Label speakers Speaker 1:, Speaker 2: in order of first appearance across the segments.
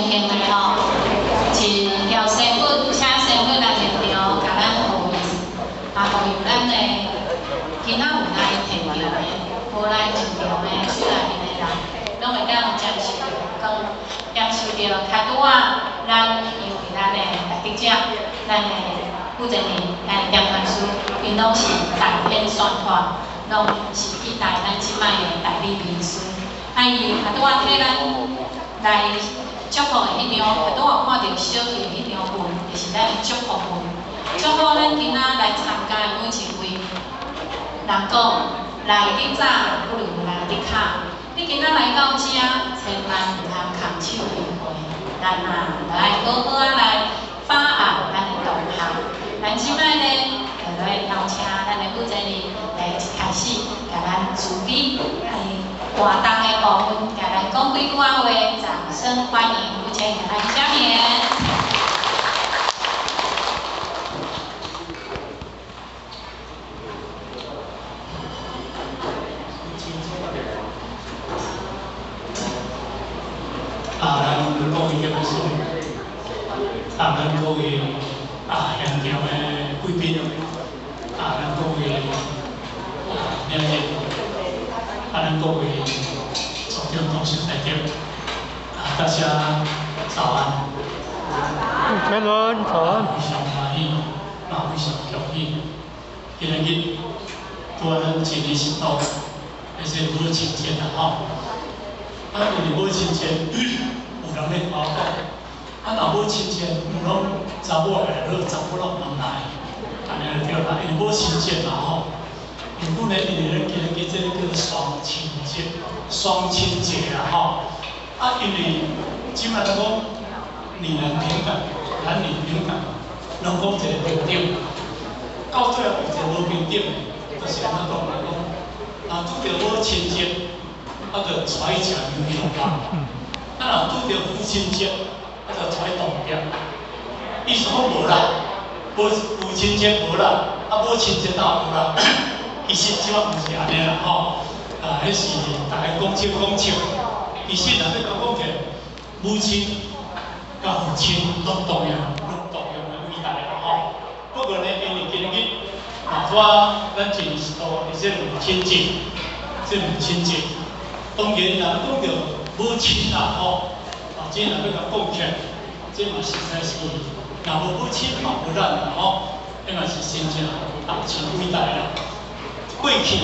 Speaker 1: 天的吼，是要生粉，请生粉来现场，甲咱服务，服务咱的今仔有来现场的，无来现场的，厝内面的人，拢会当接受讲，接受到较拄仔，咱因为咱的来记者，咱的负责人，咱的编团师，因拢是大片宣传，拢是去带咱即摆的代理秘书。伊较拄仔替咱来祝福的迄张，较拄仔看到小弟迄张文，就是咱的祝福文。祝福咱今仔来参加的每一位，人讲来日早不如来日卡。你今仔来到遮，千万毋通空手而回。咱来好好来把握咱的同学。咱即摆呢，就来邀请咱的负责人来一开始，甲咱助理活动的部分，甲咱讲几句话，掌声欢迎，有请甲咱下面。
Speaker 2: 咱各位嘅秘书，咱各位现场嘅贵宾，咱各位了解，咱各位所长同事代表，大家早安。
Speaker 3: 天伦早安。
Speaker 2: 非常欢喜，非常恭喜。今日拄啊，咱一年一度，那些母亲节啦吼。因为母亲节，有人咧讲，若母亲节，拢查某来，查某拢唔来，安尼就对啦。因为母亲节嘛吼，日本咧因为咧今日这个叫双亲节，双亲节啦吼。因为即摆咱讲女人平等，男女平等，拢讲一个平等，到最后有一个无平等的，就是安怎讲来讲，拄着母亲节。就带伊食牛肉干，若拄着父亲节，就带伊动业。意思讲无啦，父亲节无啦，母亲节哪有啦？其实即摆毋是安尼啦吼，迄是大家讲笑讲笑。其实若要讲起，母亲甲父亲拢同样的伟大啦吼。不过呢，因为今日咱一年一度的这母亲节，当然啦，讲到母亲啦吼，即若要甲讲起，即嘛实在是，若无母亲嘛无咱啦吼，迄嘛是真正真伟大啦。过去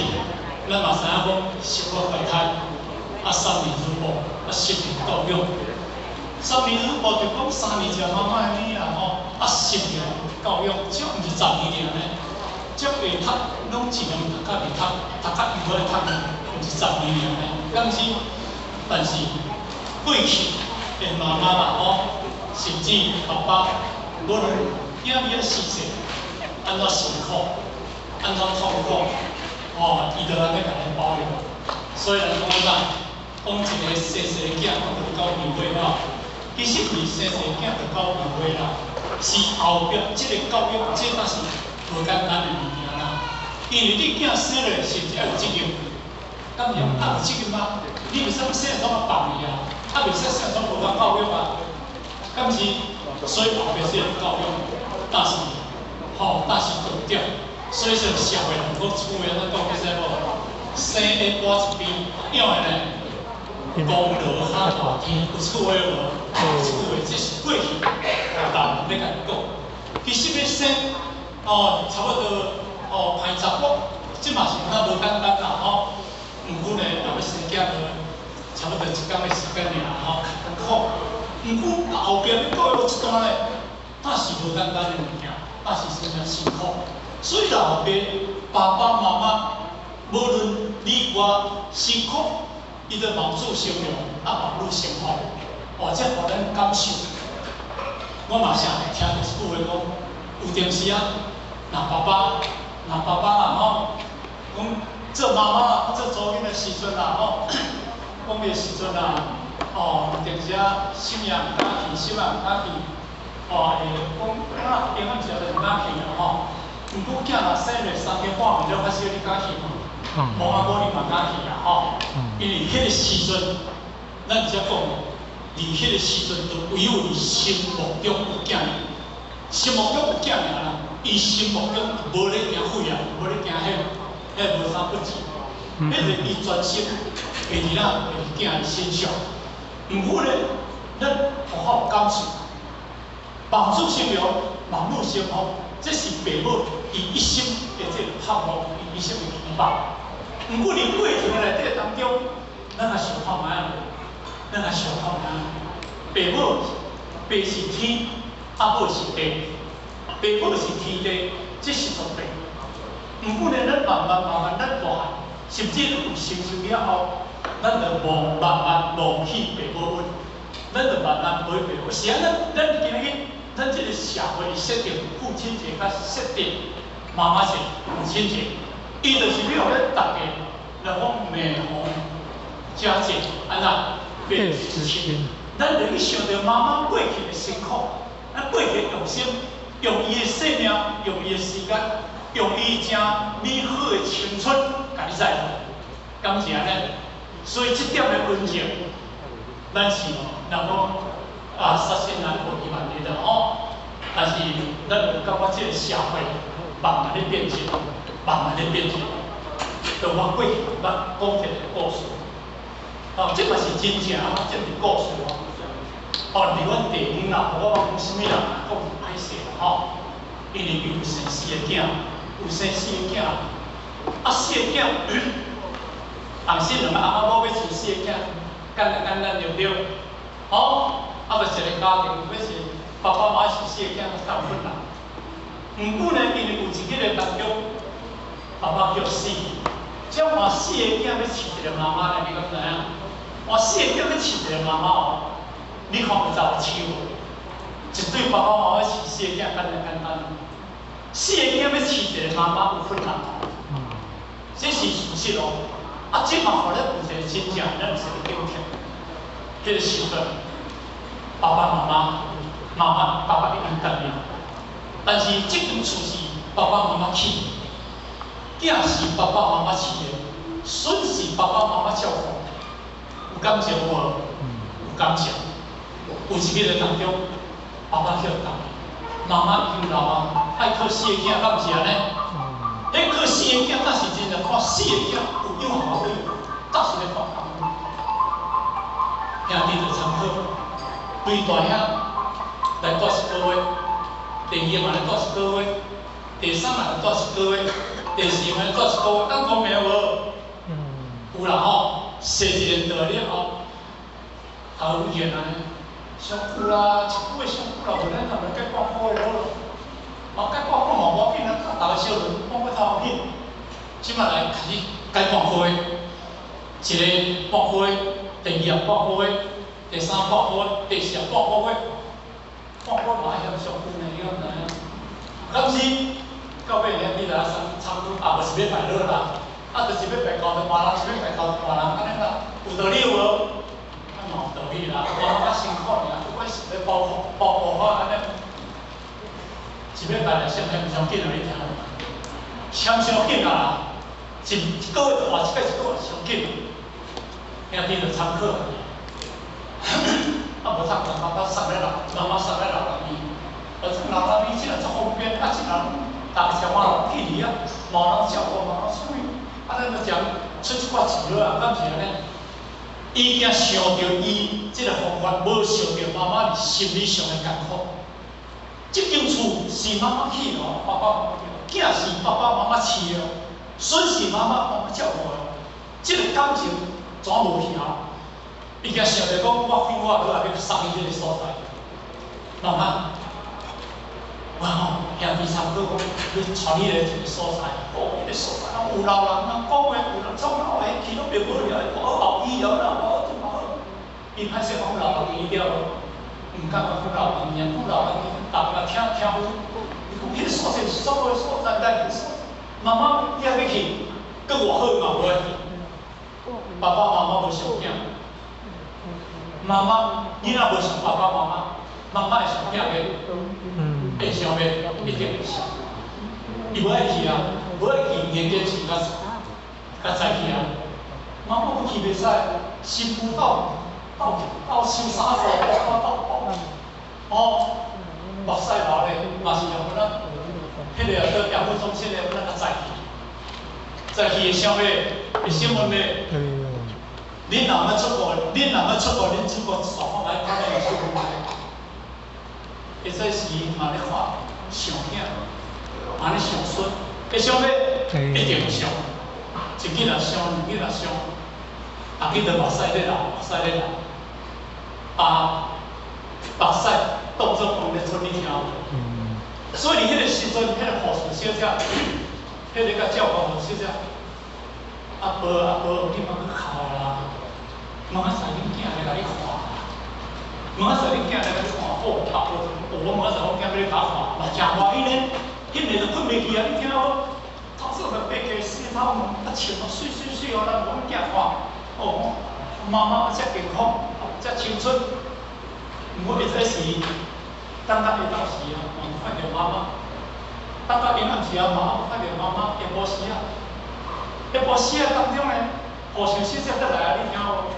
Speaker 2: 咱嘛知影讲生活快餐，三年如报，十年教育。三年如报就讲3年就妈妈安尼啦吼，10年教育，即毋是10年尔呢，即会读拢尽量读较袂读，读较有法读，毋是10年尔呢。但是过去的妈妈啦吼，甚至爸爸，无论囝儿死世，安怎辛苦，安怎痛苦，伊都安尼甲咱包容。所以人讲啥，讲一个细细的囝讲到到年岁吼，其实伊细细的囝到到年岁啦，是后壁即个教育，这才是无简单的物件啦。因为你囝生落是一有责任。敢有有责任吗？你袂使啥拢啊放伊啊，袂使啥拢无甲教育啊，敢是？所以后壁是要教育，但是重点，所以说社会人讲厝诶，咱讲叫啥无？生的挂一边，养的呢，功劳哈大天，有厝诶无？有厝诶，这是过去大人要甲你讲。其实要生差不多排查某，即嘛是较无简单啦吼。毋过呢，若要生囝呢，差不多1天的时间尔吼，较苦。毋过后壁要教育一段呢，那是无简单的物件，那是真正辛苦。所以后壁爸爸妈妈，无论你我辛苦，伊都望子成龙，望女成凤，这互咱感受。我嘛常听着一句话讲，有阵时若爸爸啦吼，讲。做妈妈、做祖囡的时阵啦，讲的时阵啦，有阵时心也毋敢去，心也毋敢去，会讲平安时就毋敢去啦吼。毋过囝若生落3更半暝了，开始你敢去吗？无你嘛敢去啦吼。因为迄个时阵，咱直接讲，伫迄个时阵，就唯有你心目中有囝尔，心目中有囝尔啦，伊心目中无咧行废啊，无咧行迄无啥不济，迄个伊专心会伫咱会伫囝儿身上。毋过咧，咱互好感受，房子生命、网络生活，这是父母伊一生的这个盼望，伊一生的期望。毋过伫过程内底当中，咱也想看卖啊，咱也想看卖啊。父母，爸是天，阿母是地，父母是天地，这是绝对。毋过咧，咱慢慢咱大汉，甚至有成熟了后，咱就慢慢忘记父母恩，咱就慢慢陪父母。是啊，咱今日咱这个社会设定父亲节，甲设定妈妈节、母亲节，伊就是要咱大家来讲美好佳节，安那变事情。咱就去想着妈妈过去的辛苦，咱过去用心，用伊的生命，用伊的时间，用伊正美好的青春，甲你载落，感谢呢。所以这点的温情，咱是若讲杀身难过一万年的吼，但是咱有感觉这个社会慢慢的变迁，慢慢的变迁，就我过去捌讲一个故事，这嘛是真正这是故事哦。伫阮地方啦，我讲啥物人讲歹势啦吼，因为有生4个囝，有生4个囝，4个囝，后生两个阿某要饲4个囝，简对对，好，就一个家庭要是爸爸妈妈饲4个囝，够困难。毋过呢，因为有一日当中，爸爸叫死，只要换4个囝要饲一个妈妈呢，你敢知影？换4个囝要饲一个妈妈哦。你看有咋有手无？一对爸爸妈妈饲4个囝，简单。4个囝要饲一个妈妈有困难，这是事实哦。这嘛，互咱有一个真正，咱有一个警惕。迄个时阵，爸爸一定干了，但是这间厝是爸爸妈妈起，囝是爸爸妈妈饲的，孙是爸爸妈妈照顾，有感情无？有感情。有一日当中，爸爸去打，妈妈已经老啊，爱靠4个囝，敢是安尼？迄靠4个囝，那是真正看4个囝有养好有，倒是咧看工。兄弟就参考，对大兄来住1个月，第2个嘛来住1个月，第3嘛来住1个月，第4嘛来住1个月，敢讲明无？有啦吼，生一个倒了后，头有见安尼。上久啦，1个月上久啦，无咱若加半个月咯。加半个月嘛无要紧啊，大个小轮半个月头紧。即摆来开始改半个月，一个半个月，第2个半个月，第3个半个月，第4个半个月，半个月嘛还嫌上久呢，你敢知影？敢是到尾呢，你来参与无是要拜落啦，就是要拜交着别人，是要拜交着别人，安尼啦，有道理无？有道理啦，妈妈辛苦尔，不管是要保护好安尼，一礼拜来上天上紧啊！你听，上紧啊！一个月就换一个月上紧，兄弟就参考。无参考，爸爸送来老，妈妈送来老人院，这老人院真係足方便，这人大个小娃去哩啊，冇人照顾，冇人处理，咱就讲出一寡钱落啊，敢是安尼？已经想到伊这个方法，无想到妈妈心理上的艰苦。这间厝是妈妈起哦，爸爸囝是爸爸妈妈饲哦，孙是妈妈照顾哦。这个感情怎无去啊？已经想到讲，我非我落来要送伊这个所在，妈妈，我吼兄弟参考讲，要带你来一个所在，迄个所在，有老人讲话，有人创老的，去拢袂无了，无好医疗啦，无好怎么好？伊歹势讲老人医疗，唔敢讲老人院，讲老人院，大家听，伊讲迄个所在是怎个所在来？妈妈你还要去，搁偌好嘛无爱去，爸爸妈妈无想囝，妈妈囡仔无想爸爸妈妈，妈妈会想囝个。会想袂，一定会想。伊无爱去啊，无爱去研究去甲再去啊。妈妈不去袂使，心不到，到收衫裤，哦，目屎流咧，嘛是用咱迄个叫业务中心咧，咱个载去的消费的新闻咧。恁若要出国，恁出国双方来看那个新闻台，会使是嘛咧看上囝，嘛咧上孙，会上咧一定上，一日若上，两日若上，啊，记得目屎咧流，目屎咧流，啊，目屎当作讲咧出你听无？所以迄个时阵，迄个护士小姐，迄个甲照顾护士小姐，阿婆，你莫去哭啦，明仔载恁囝来甲你看，明仔载恁囝来甲你看，好，阿婆，我明仔载我囝要你甲我看，嘛真欢喜呢，迄个就困袂去啊，你听无？头先就白家洗头毛，啊穿啊水哦，咱阮囝看，哦，妈遮健康，遮青春，毋过会使是，等下下昼时啊，看到妈妈，等到阴暗时啊，看到妈妈下晡时啊，下晡时啊当中呢，护士小姐才来啊，你听无？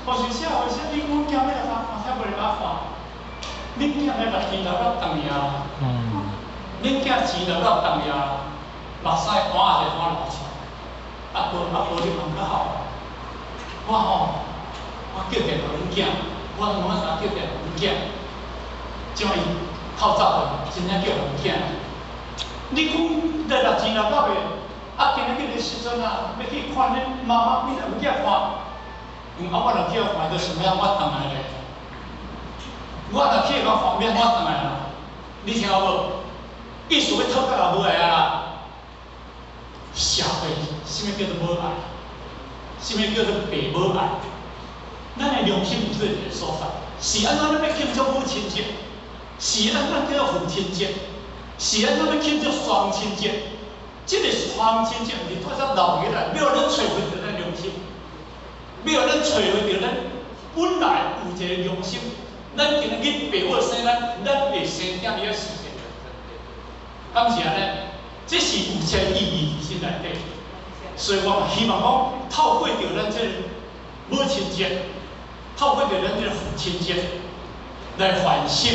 Speaker 2: 护士小姐，你阮囝要来甲看，才袂来甲看，恁囝来把钱留到当夜啊，恁囝钱留到当夜，目屎汗也是汗流出来，阿婆你忙较好，我叫电话阮囝，我明仔载叫电话阮囝，怎伊透早的，真正叫阮囝。你讲来钱留到袂？啊，今日个时阵啊，要去看恁妈妈，你来阮囝看。我若去看，就是免我回来咧。我若去看，免我回来啦。你听有无？意思要讨价也无来啊！社会，什么叫做无爱？什么叫做爸无爱？咱的良心有对一个所在，是安怎咱要庆祝母亲节？是安怎叫做父亲节？是安怎要庆祝双亲节？这个双亲节毋是拖只老起来，要咱找回着咱良心。要咱找回着咱本来有一个良心，咱今日爸母生咱会生囝儿时节，敢是安尼？这是有潜意义伫心内底，所以我希望讲透过着咱这母亲节，透过着咱这父亲节来反省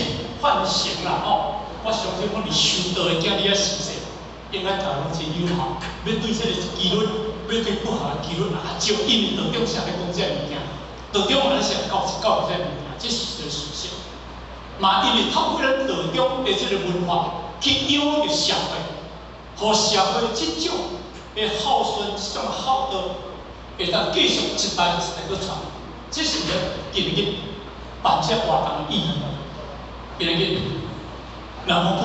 Speaker 2: 啦吼！我相信我哋受到的囝儿时节，应该大家真友好，要对这个纪律。要对不好的纪律啊，就因为道中啥咧讲这物件，道中嘛咧是教育这物件，这是一个事实。嘛，因为透过咱道中的这个文化，去养育社会，互社会这种的孝顺、这种孝道，会当继续一代一代去传。这是咱今日办这活动的意义。今日若无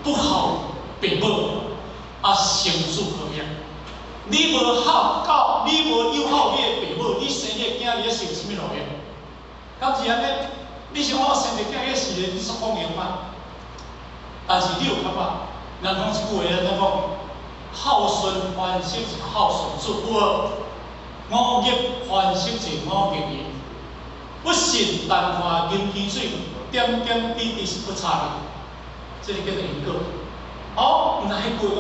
Speaker 2: 不好爸母啊，成事何业？你无孝教，你无友好你的爸母，你生个囝你受什么路用？敢是安尼？你想我生个囝个是你说讲用吗？但是你有感觉？人讲一句话啊，咱讲孝顺翻身是孝顺子，有无？五业翻身是五业业，不信但看银泉水，点点滴滴是不差的，这个叫做因果。好，那迄句讲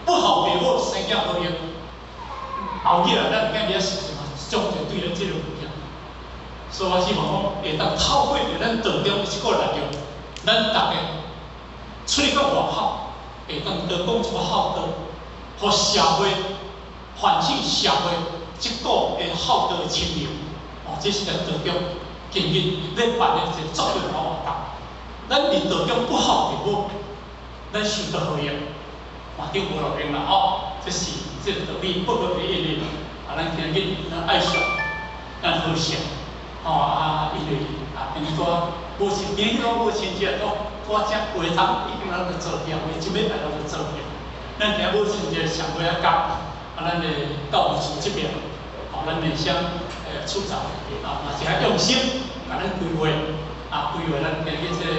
Speaker 2: 不好爸母生囝无用。后日啊，咱囝儿是什么？将就对咱这个物件，所以我希望讲会当透过着咱道中一个内容，咱大家出去到外口，会当多讲一个孝道，互社会反省社会一个的孝道的清流。哦，这是咱道中今日咧办的一个作为好活动。咱伫道中不好爸母，咱受到何用？嘛，就无路用啦吼。这是这个道理，不可为因的。啊，咱今日咱爱惜，咱好惜。哦因为今日我母亲，今日我母亲节我只话筒已经咱就做掉，即礼拜咱就做掉。咱今母亲节上尾啊到，咱的教育处这边，咱内乡处长嘛是较用心，咱规划规划咱今日这个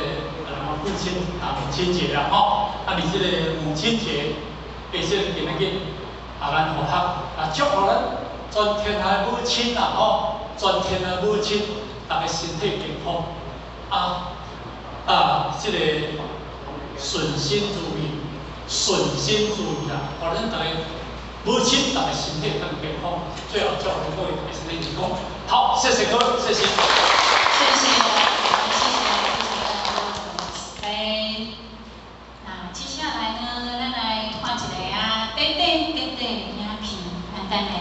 Speaker 2: 母亲母亲节啦吼，而这个母亲节。而且今日咱互学祝福咱全天下的母亲啦吼，全天下母亲大家身体健康这个顺心如意啦，互咱大家母亲大家身体更健康，最后祝福各位大家身体健康。好，谢谢各位，谢谢。
Speaker 1: 谢谢。那接下来呢，咱来看一个啊，短影片，咱等下。